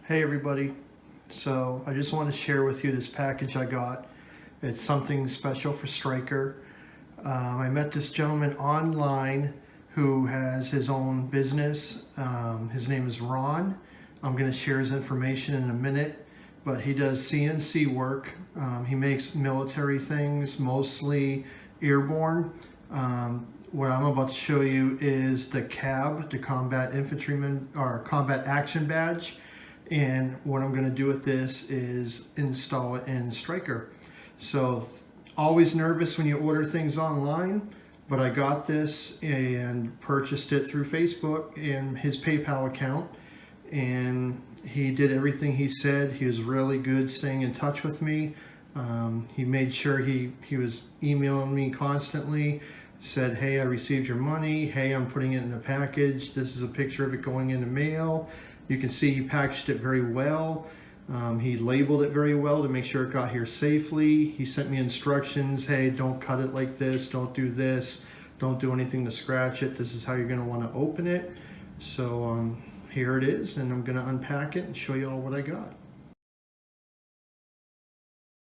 Hey everybody, so I just want to share with you this package I got. It's something special for Striker. I met this gentleman online who has his own business. His name is Ron. I'm going to share his information in a minute, but he does CNC work. He makes military things, mostly airborne. What I'm about to show you is the CAB, the Combat Infantryman or Combat Action Badge. And what I'm going to do with this is install it in Striker. So always nervous when you order things online, but I got this and purchased it through Facebook and his PayPal account, and he did everything he said. He was really good staying in touch with me. He made sure he was emailing me constantly, said, hey, I received your money, hey, I'm putting it in a package, this is a picture of it going in the mail. You can see he packaged it very well. He labeled it very well to make sure it got here safely. He sent me instructions, hey, don't cut it like this, don't do this, don't do anything to scratch it, this is how you're going to want to open it. So here it is, and I'm going to unpack it and show you all what I got.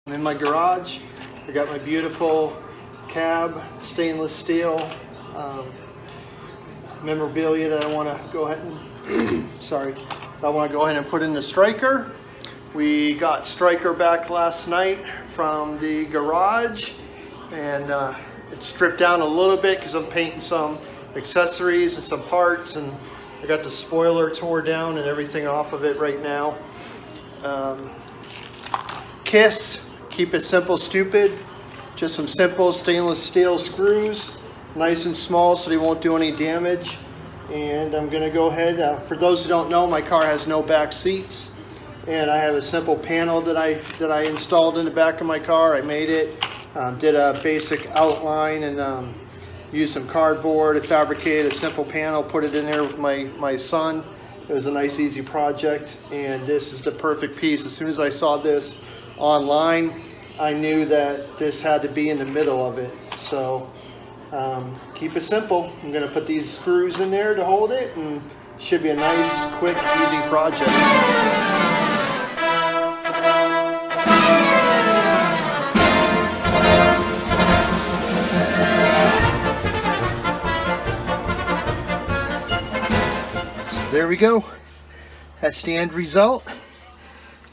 I'm in my garage. I got my beautiful cab, stainless steel memorabilia that I want to go ahead and I want to go ahead and put in the Striker. We got Striker back last night from the garage, and it's stripped down a little bit because I'm painting some accessories and some parts, and I got the spoiler tore down and everything off of it right now. KISS, keep it simple, stupid. Just some simple stainless steel screws, nice and small so they won't do any damage. And I'm going to go ahead, for those who don't know, my car has no back seats, and I have a simple panel that I installed in the back of my car. I made it, did a basic outline, and used some cardboard. I fabricated a simple panel, put it in there with my son. It was a nice easy project, and this is the perfect piece. As soon as I saw this online, I knew that this had to be in the middle of it. So keep it simple. I'm going to put these screws in there to hold it, and it should be a nice, quick, easy project. So there we go. That's the end result.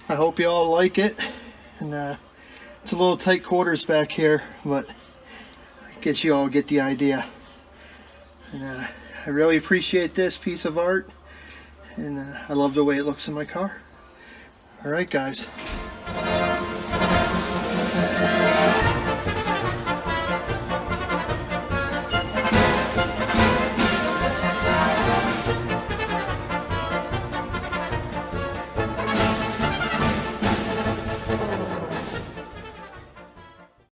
I hope you all like it. And it's a little tight quarters back here, but I guess you all get the idea. And I really appreciate this piece of art, and I love the way it looks in my car. All right, guys.